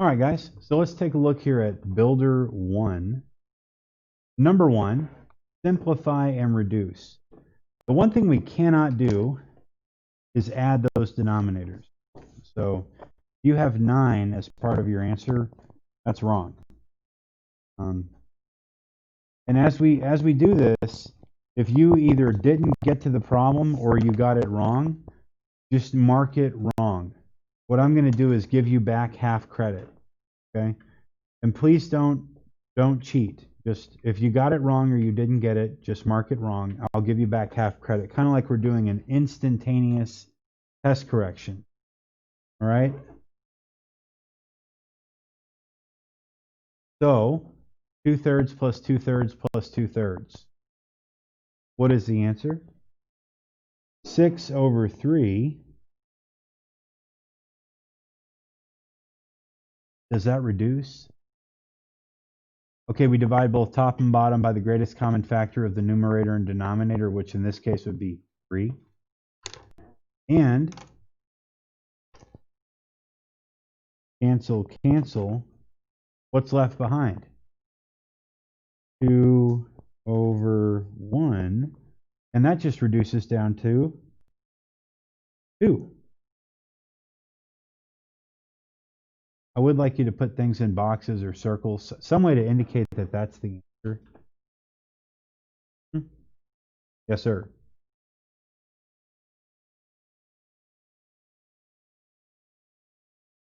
All right, guys, so let's take a look here at Builder 1. Number 1, simplify and reduce. The one thing we cannot do is add those denominators. So you have 9 as part of your answer. That's wrong. And as we do this, if you either didn't get to the problem or you got it wrong, just mark it wrong. What I'm going to do is give you back half credit. Okay? And please don't cheat. Just if you got it wrong or you didn't get it, just mark it wrong. I'll give you back half credit. Kind of like we're doing an instantaneous test correction. All right? So 2/3 plus 2/3 plus 2/3. What is the answer? 6/3. Does that reduce? Okay, we divide both top and bottom by the greatest common factor of the numerator and denominator, which in this case would be 3. And cancel, cancel. What's left behind? 2/1. And that just reduces down to 2. I would like you to put things in boxes or circles, some way to indicate that that's the answer. Yes, sir.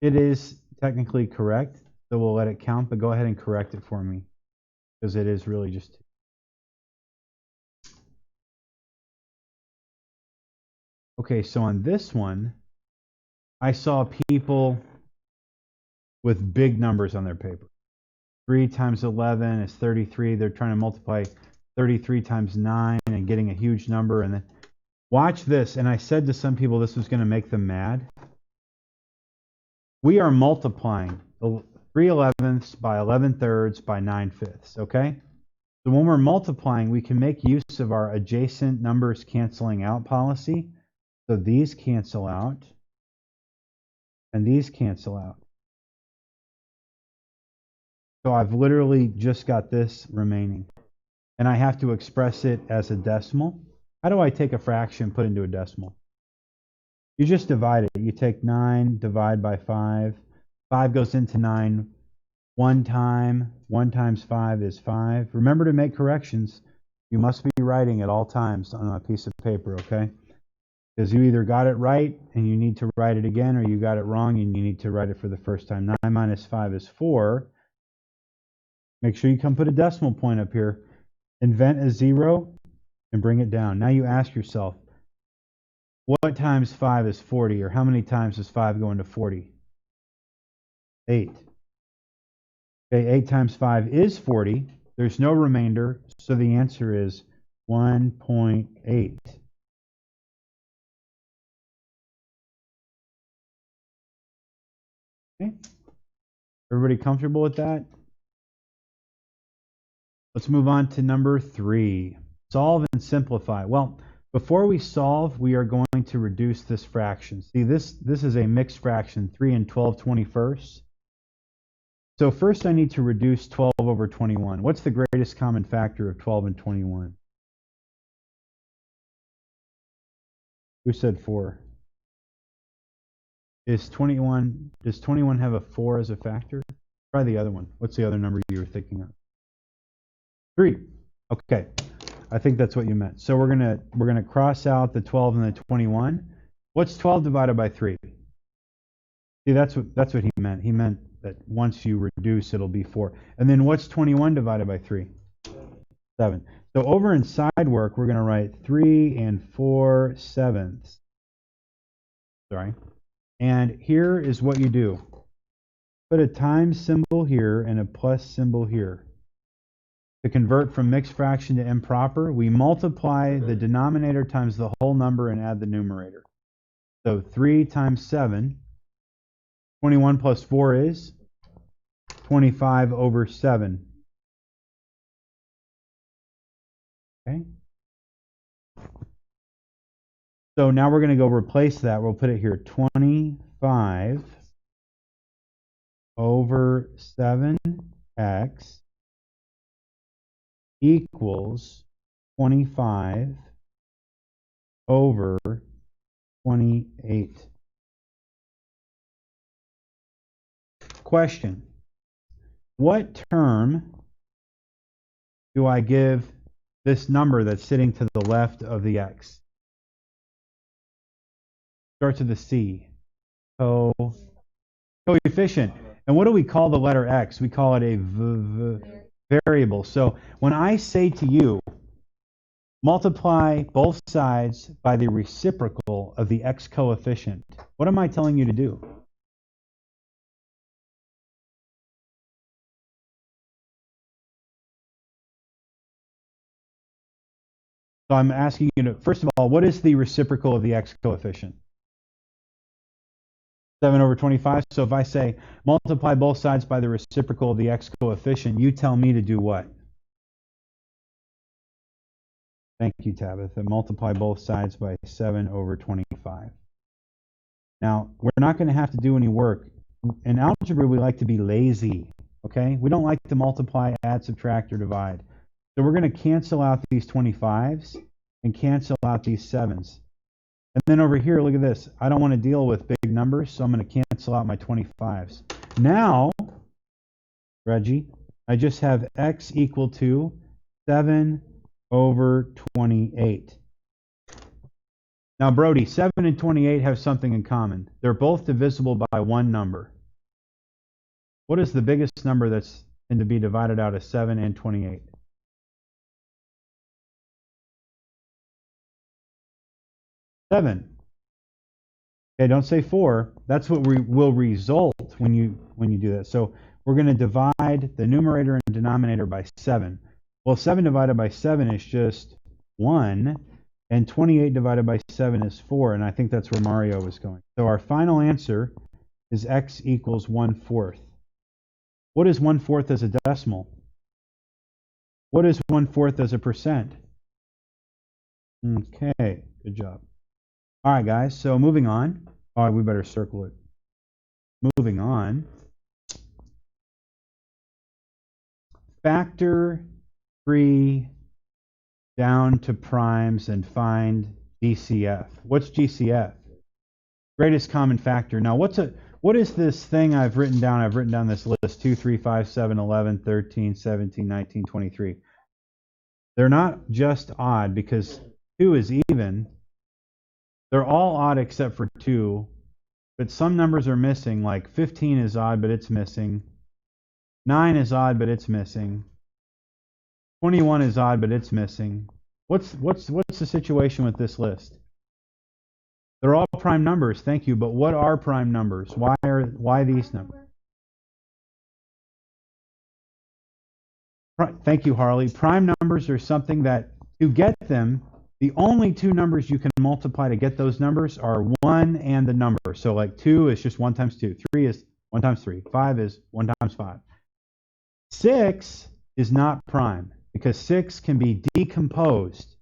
It is technically correct, so we'll let it count, but go ahead and correct it for me, because it is really just 2. Okay, so on this one, I saw people with big numbers on their paper. 3 times 11 is 33. They're trying to multiply 33 times 9 and getting a huge number. And then watch this. And I said to some people this was going to make them mad. We are multiplying 3/11ths by 11/3 by 9/5, okay? So when we're multiplying, we can make use of our adjacent numbers canceling out policy. So these cancel out, and these cancel out. So I've literally just got this remaining. And I have to express it as a decimal. How do I take a fraction and put it into a decimal? You just divide it. You take 9, divide by 5. 5 goes into 9 one time. 1 times 5 is 5. Remember to make corrections. You must be writing at all times on a piece of paper, okay? Because you either got it right and you need to write it again, or you got it wrong and you need to write it for the first time. 9 minus 5 is 4. Make sure you come put a decimal point up here. Invent a 0 and bring it down. Now you ask yourself, what times 5 is 40? Or how many times does 5 go into 40? 8. Okay, 8 times 5 is 40. There's no remainder, so the answer is 1.8. Okay. Everybody comfortable with that? Let's move on to number 3. Solve and simplify. Well, before we solve, we are going to reduce this fraction. See, this is a mixed fraction, 3 and 12/21. So first I need to reduce 12/21. What's the greatest common factor of 12 and 21? Who said 4? Does 21 have a 4 as a factor? Try the other one. What's the other number you were thinking of? 3. Okay. I think that's what you meant. So we're gonna cross out the 12 and the 21. What's 12 divided by 3? See, that's what he meant. He meant that once you reduce, it'll be 4. And then what's 21 divided by 3? 7. So over in side work, we're gonna write 3 and 4/7. Sorry. And here is what you do. Put a times symbol here and a plus symbol here. To convert from mixed fraction to improper, we multiply the denominator times the whole number and add the numerator. So 3 times 7, 21 plus 4 is 25/7. Okay. So now we're going to go replace that. We'll put it here, 25 over 7x equals 25 over 28. Question. What term do I give this number that's sitting to the left of the x? Starts with a C. Coefficient. And what do we call the letter x? We call it a variable. So when I say to you, multiply both sides by the reciprocal of the x coefficient, what am I telling you to do? So I'm asking you to, first of all, what is the reciprocal of the x coefficient? 7 over 25. So if I say multiply both sides by the reciprocal of the x coefficient, you tell me to do what? Thank you, Tabitha. Multiply both sides by 7 over 25. Now, we're not going to have to do any work. In algebra, we like to be lazy, okay? We don't like to multiply, add, subtract, or divide. So we're going to cancel out these 25s and cancel out these 7s. And then over here, look at this. I don't want to deal with big numbers, so I'm going to cancel out my 25s. Now, Reggie, I just have x equal to 7 over 28. Now, Brody, 7 and 28 have something in common. They're both divisible by one number. What is the biggest number that's to be divided out of 7 and 28? 7. Okay, don't say 4. That's what will result when you do that. So we're going to divide the numerator and denominator by 7. Well, 7 divided by 7 is just 1, and 28 divided by 7 is 4, and I think that's where Mario was going. So our final answer is x equals 1/4. What is 1/4 as a decimal? What is 1/4 as a percent? Okay, good job. All right, guys, so moving on. All right, we better circle it. Moving on. Factor 3 down to primes and find GCF. What's GCF? Greatest common factor. Now, what is this thing I've written down? I've written down this list: 2, 3, 5, 7, 11, 13, 17, 19, 23. They're not just odd because 2 is even. They're all odd except for 2, but some numbers are missing, like 15 is odd, but it's missing. 9 is odd, but it's missing. 21 is odd, but it's missing. What's the situation with this list? They're all prime numbers, thank you, but what are prime numbers? Why these numbers? Thank you, Harley. Prime numbers are something that, to get them, the only two numbers you can multiply to get those numbers are 1 and the number. So like 2 is just 1 times 2. 3 is 1 times 3. 5 is 1 times 5. 6 is not prime because 6 can be decomposed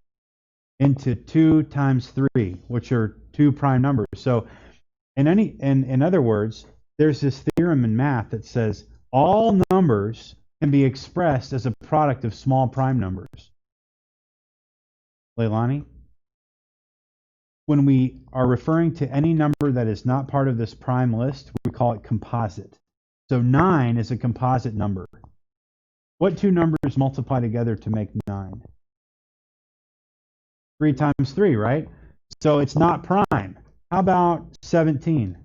into 2 times 3, which are two prime numbers. So in other words, there's this theorem in math that says all numbers can be expressed as a product of small prime numbers. Leilani? When we are referring to any number that is not part of this prime list, we call it composite. So 9 is a composite number. What two numbers multiply together to make 9? 3 times 3, right? So it's not prime. How about 17?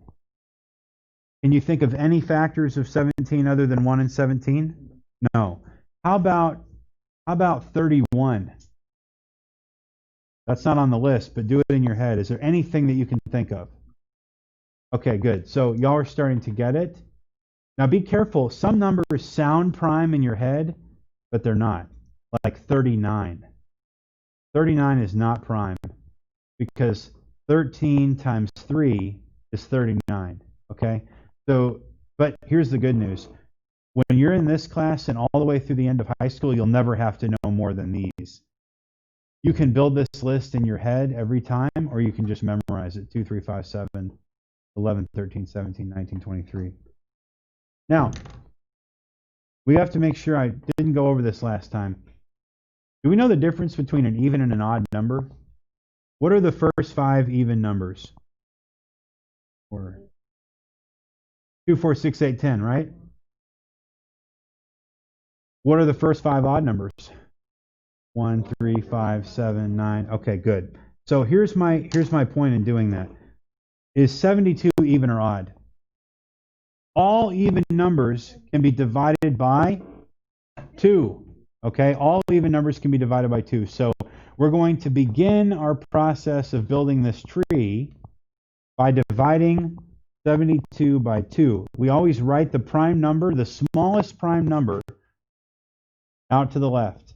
Can you think of any factors of 17 other than 1 and 17? No. How about 31? That's not on the list, but do it in your head. Is there anything that you can think of? Okay, good. So y'all are starting to get it. Now be careful. Some numbers sound prime in your head, but they're not. Like 39. 39 is not prime because 13 times 3 is 39. Okay? So, but here's the good news. When you're in this class and all the way through the end of high school, you'll never have to know more than these. You can build this list in your head every time, or you can just memorize it. 2, 3, 5, 7, 11, 13, 17, 19, 23. Now, we have to make sure I didn't go over this last time. Do we know the difference between an even and an odd number? What are the first 5 even numbers? 2, 4, 6, 8, 10, right? What are the first 5 odd numbers? 1, 3, 5, 7, 9. Okay, good. So here's my point in doing that. Is 72 even or odd? All even numbers can be divided by 2. Okay, all even numbers can be divided by 2. So we're going to begin our process of building this tree by dividing 72 by 2. We always write the prime number, the smallest prime number, out to the left.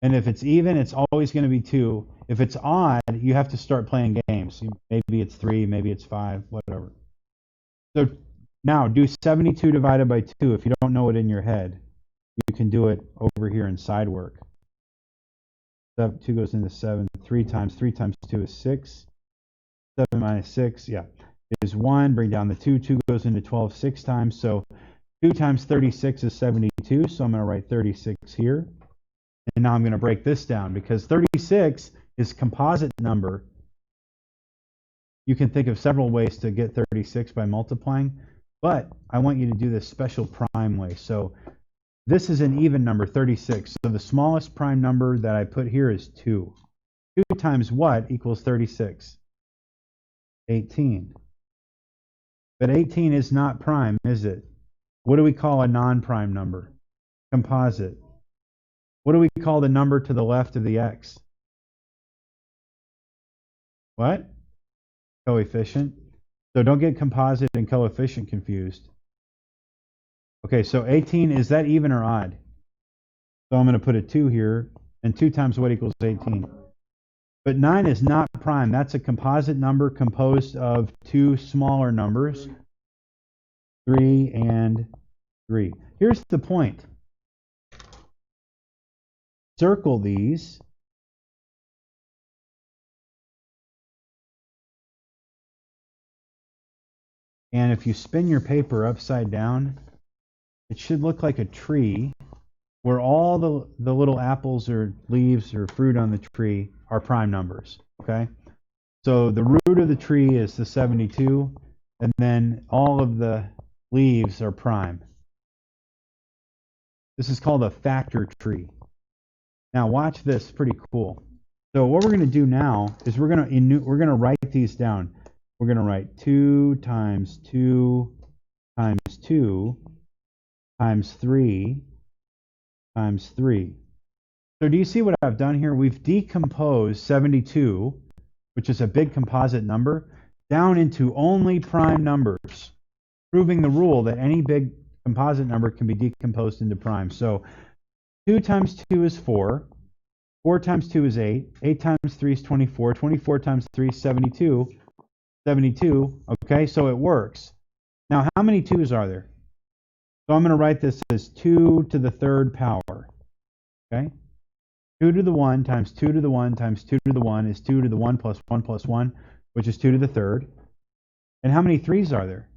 And if it's even, it's always going to be 2. If it's odd, you have to start playing games. Maybe it's 3, maybe it's 5, whatever. So now do 72 divided by 2. If you don't know it in your head, you can do it over here in side work. 2 goes into 7 3 times. 3 times 2 is 6. 7 minus 6, yeah, is 1. Bring down the 2. 2 goes into 12 6 times. So 2 times 36 is 72. So I'm going to write 36 here. And now I'm going to break this down because 36 is a composite number. You can think of several ways to get 36 by multiplying, but I want you to do this special prime way. So this is an even number, 36. So the smallest prime number that I put here is 2. 2 times what equals 36? 18. But 18 is not prime, is it? What do we call a non-prime number? Composite. What do we call the number to the left of the x? What? Coefficient. So don't get composite and coefficient confused. Okay, so 18, is that even or odd? So I'm going to put a 2 here, and 2 times what equals 18? But 9 is not prime. That's a composite number composed of 2 smaller numbers, 3 and 3. Here's the point. Circle these. And if you spin your paper upside down, it should look like a tree where all the little apples or leaves or fruit on the tree are prime numbers, okay? So the root of the tree is the 72, and then all of the leaves are prime. This is called a factor tree. Now watch this, pretty cool. So what we're going to do now is we're going to write these down. We're going to write 2 times 2 times 2 times 3 times 3. So do you see what I've done here? We've decomposed 72, which is a big composite number, down into only prime numbers, proving the rule that any big composite number can be decomposed into prime. So 2 times 2 is 4. 4 times 2 is 8. 8 times 3 is 24. 24 times 3 is 72. 72. Okay, so it works. Now, how many 2's are there? So I'm going to write this as 2 to the third power. Okay? 2 to the 1 times 2 to the 1 times 2 to the 1 is 2 to the 1 plus 1, which is 2 to the third. And how many 3's are there?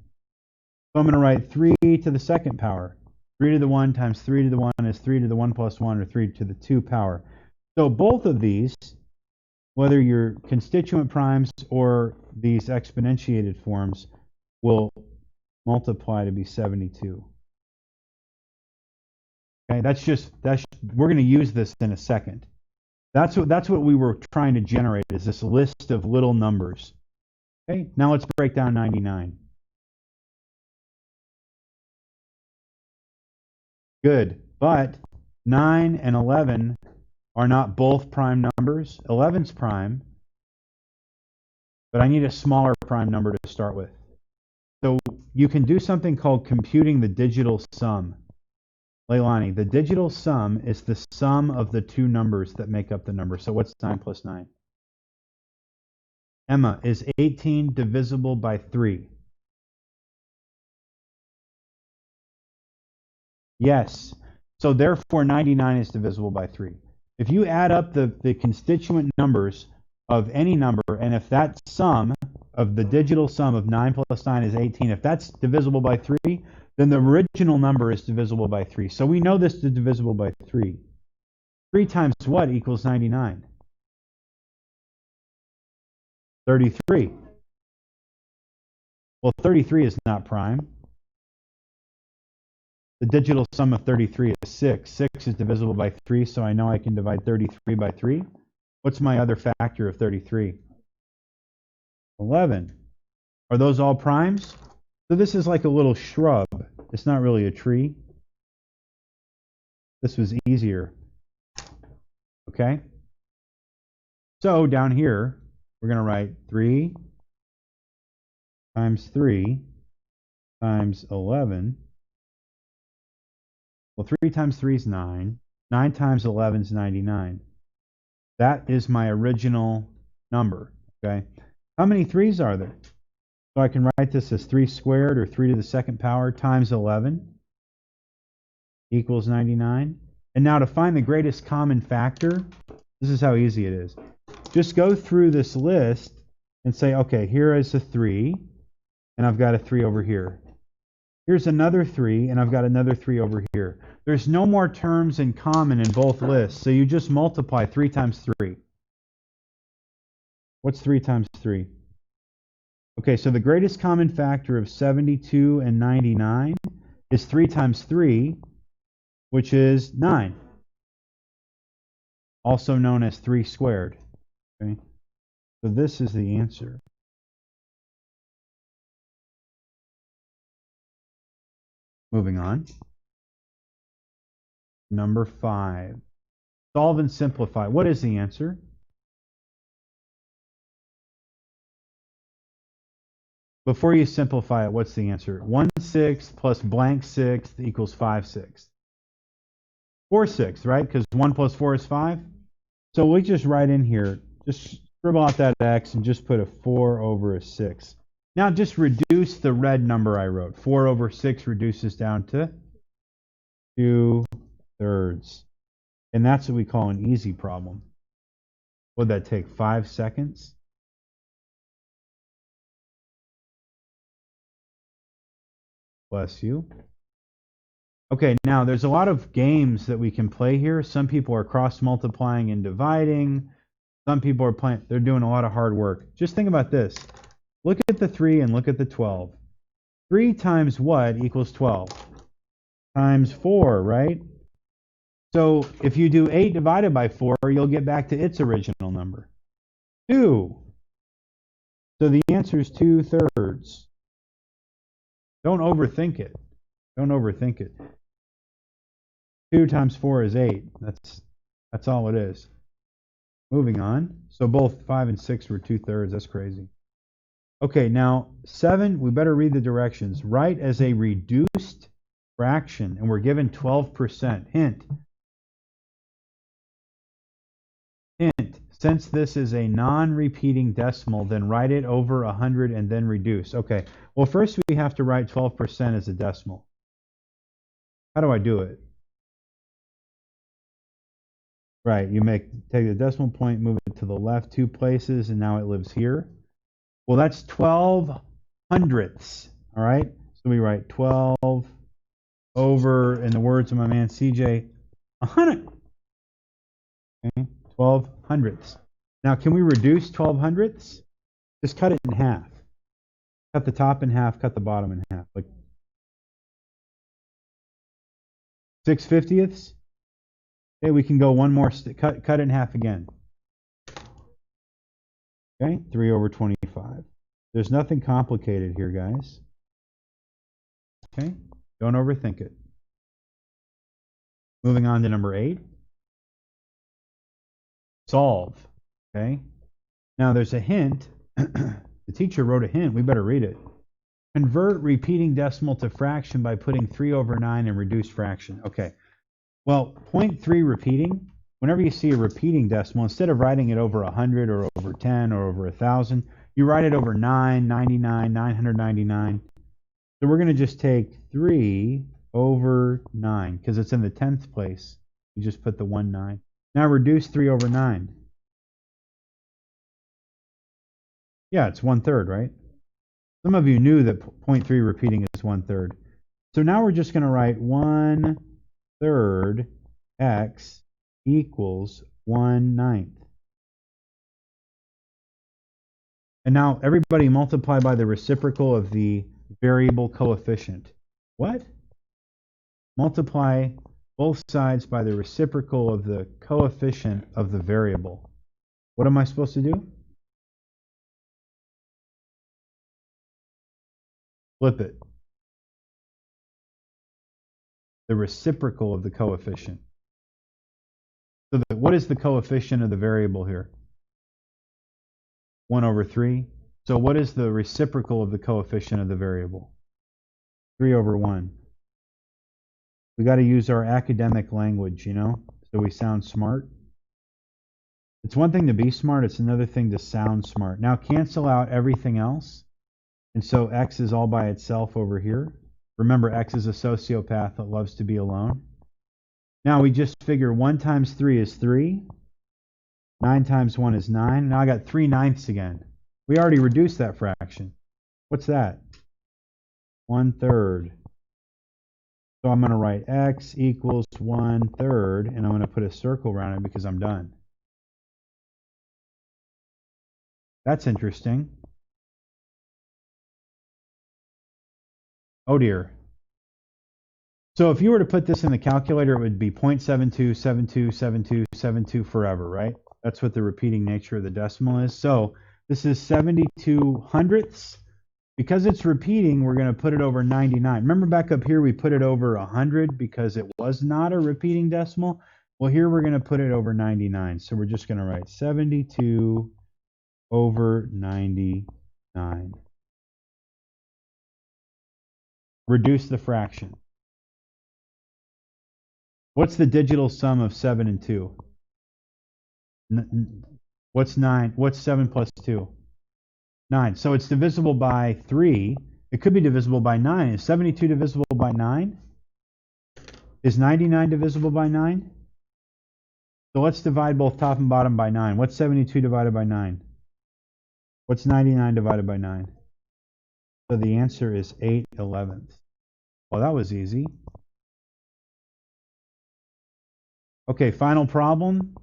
So I'm going to write 3 to the second power. 3 to the 1 times 3 to the 1 is 3 to the 1 plus 1, or 3 to the 2 power. So both of these, whether you're constituent primes or these exponentiated forms, will multiply to be 72. Okay, we're going to use this in a second. That's what we were trying to generate, is this list of little numbers. Okay, now let's break down 99. Good, but 9 and 11 are not both prime numbers. 11's prime, but I need a smaller prime number to start with. So you can do something called computing the digital sum. Leilani, the digital sum is the sum of the two numbers that make up the number. So what's 9 plus 9? Emma, is 18 divisible by 3? Yes. So therefore 99 is divisible by 3. If you add up the constituent numbers of any number, and if that sum of the digital sum of 9 plus 9 is 18, if that's divisible by 3, then the original number is divisible by 3. So we know this is divisible by 3. 3 times what equals 99? 33. Well, 33 is not prime. The digital sum of 33 is 6. 6 is divisible by 3, so I know I can divide 33 by 3. What's my other factor of 33? 11. Are those all primes? So this is like a little shrub. It's not really a tree. This was easier. Okay? So down here, we're going to write 3 times 3 times 11. Well, 3 times 3 is 9. 9 times 11 is 99. That is my original number. Okay? How many 3's are there? So I can write this as 3 squared, or 3 to the second power, times 11 equals 99. And now to find the greatest common factor, this is how easy it is. Just go through this list and say, okay, here is a 3, and I've got a 3 over here. Here's another 3, and I've got another 3 over here. There's no more terms in common in both lists, so you just multiply 3 times 3. What's 3 times 3? Okay, so the greatest common factor of 72 and 99 is 3 times 3, which is 9, also known as 3 squared. Okay, so this is the answer. Moving on. Number 5. Solve and simplify. What is the answer? Before you simplify it, what's the answer? 1/6 plus blank 6 equals 5/6. 4/6, right? Because 1 plus 4 is 5. So we just write in here, just scribble out that x and just put a 4 over a 6. Now just reduce the red number I wrote. 4 over 6 reduces down to 2/3. And that's what we call an easy problem. Would that take 5 seconds? Bless you. Okay, now there's a lot of games that we can play here. Some people are cross multiplying and dividing. Some people are they're doing a lot of hard work. Just think about this. Look at the 3 and look at the 12. 3 times what equals 12? Times 4, right? So if you do 8 divided by 4, you'll get back to its original number. 2. So the answer is 2/3. Don't overthink it. Don't overthink it. 2 times 4 is 8. That's all it is. Moving on. So both 5 and 6 were 2/3. That's crazy. Okay, now 7, we better read the directions. Write as a reduced fraction, and we're given 12%. Hint. Since this is a non-repeating decimal, then write it over 100 and then reduce. Okay, well first we have to write 12% as a decimal. How do I do it? Right, you take the decimal point, move it to the left 2 places, and now it lives here. Well, that's 12 hundredths, all right? So we write 12 over, in the words of my man CJ, 100. Okay, 12 hundredths. Now, can we reduce 12 hundredths? Just cut it in half. Cut the top in half, cut the bottom in half. Like 6/50ths. Okay, we can go one more, cut it in half again. Okay, 3 over 25. There's nothing complicated here, guys. Okay, don't overthink it. Moving on to number 8. Solve. Okay, now there's a hint. The teacher wrote a hint. We better read it. Convert repeating decimal to fraction by putting 3 over 9 in reduced fraction. Okay, well, 0.3 repeating, whenever you see a repeating decimal, instead of writing it over 100 or over 10 or over 1,000, you write it over 9, 99, 999. So we're going to just take 3 over 9 because it's in the 10th place. You just put the 1 9. Now reduce 3 over 9. Yeah, it's 1/3, right? Some of you knew that 0.3 repeating is 1/3. So now we're just going to write 1/3 x equals 1/9. And now everybody multiply by the reciprocal of the variable coefficient. What? Multiply both sides by the reciprocal of the coefficient of the variable. What am I supposed to do? Flip it. The reciprocal of the coefficient. So what is the coefficient of the variable here? 1/3. So what is the reciprocal of the coefficient of the variable? 3/1. We got to use our academic language, you know, so we sound smart. It's one thing to be smart, it's another thing to sound smart. Now cancel out everything else. And so x is all by itself over here. Remember, x is a sociopath that loves to be alone. Now we just figure 1 times 3 is 3. 9 times 1 is 9. Now I got 3/9 again. We already reduced that fraction. What's that? 1/3. So I'm going to write x equals 1/3, and I'm going to put a circle around it because I'm done. That's interesting. Oh dear. So if you were to put this in the calculator, it would be 0.72727272 forever, right? That's what the repeating nature of the decimal is. So this is 72 hundredths. Because it's repeating, we're going to put it over 99. Remember back up here, we put it over 100 because it was not a repeating decimal. Well, here we're going to put it over 99. So we're just going to write 72 over 99. Reduce the fraction. What's the digital sum of 7 and 2? What's 9? What's 7 plus 2? 9. So it's divisible by 3. It could be divisible by 9. Is 72 divisible by 9? Is 99 divisible by 9? So let's divide both top and bottom by 9. What's 72 divided by 9? What's 99 divided by 9? So the answer is 8/11. Well, that was easy. Okay, final problem.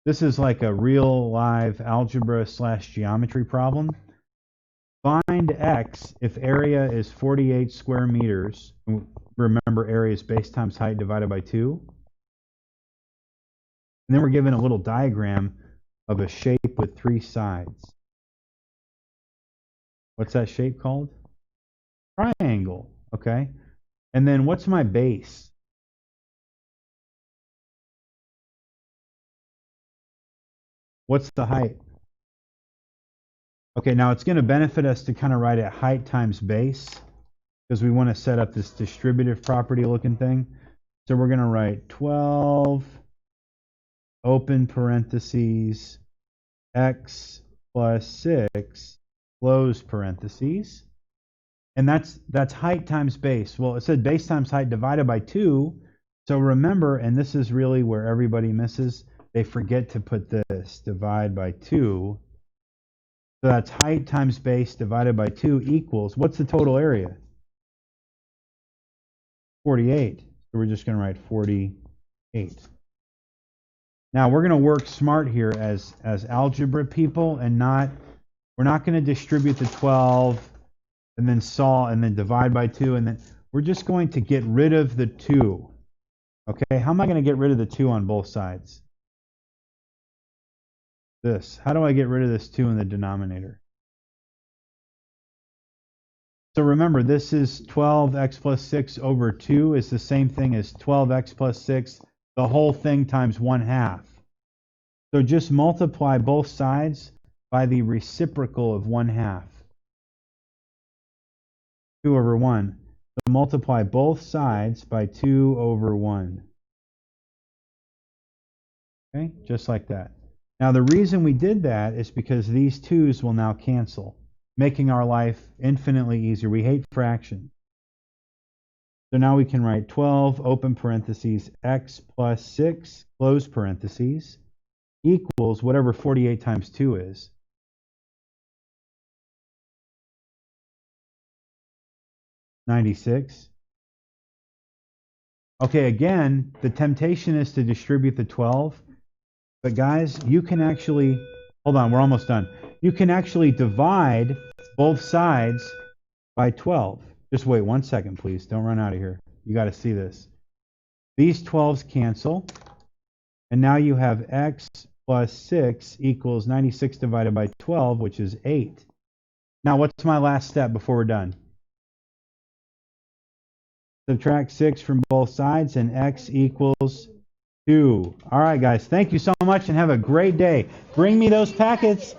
This is like a real live algebra / geometry problem. Find x if area is 48 square meters. Remember, area is base times height divided by 2. And then we're given a little diagram of a shape with 3 sides. What's that shape called? Triangle. Okay. And then what's my base? What's the height? Okay, now it's going to benefit us to kind of write it height times base because we want to set up this distributive property looking thing. So we're going to write 12 open parentheses x plus 6 close parentheses. And that's height times base. Well, it said base times height divided by 2. So remember, and this is really where everybody misses, they forget to put this, divide by 2. So that's height times base divided by 2 equals, what's the total area? 48. So we're just going to write 48. Now we're going to work smart here as algebra people, and we're not going to distribute the 12 and then solve and then divide by 2, and then we're just going to get rid of the 2. Okay, how am I going to get rid of the 2 on both sides? This. How do I get rid of this 2 in the denominator? So remember, this is 12x plus 6 over 2 is the same thing as 12x plus 6, the whole thing times 1/2. So just multiply both sides by the reciprocal of 1/2. 2/1. So multiply both sides by 2/1. Okay, just like that. Now the reason we did that is because these 2's will now cancel, making our life infinitely easier. We hate fractions. So now we can write 12 open parentheses x plus 6 close parentheses equals whatever 48 times 2 is. 96. Okay, again, the temptation is to distribute the 12. But guys, you can actually, hold on, we're almost done. You can actually divide both sides by 12. Just wait 1 second, please. Don't run out of here. You got to see this. These 12s cancel. And now you have x plus 6 equals 96 divided by 12, which is 8. Now, what's my last step before we're done? Subtract 6 from both sides, and x equals 2. All right, guys. Thank you so much, and have a great day. Bring me those packets.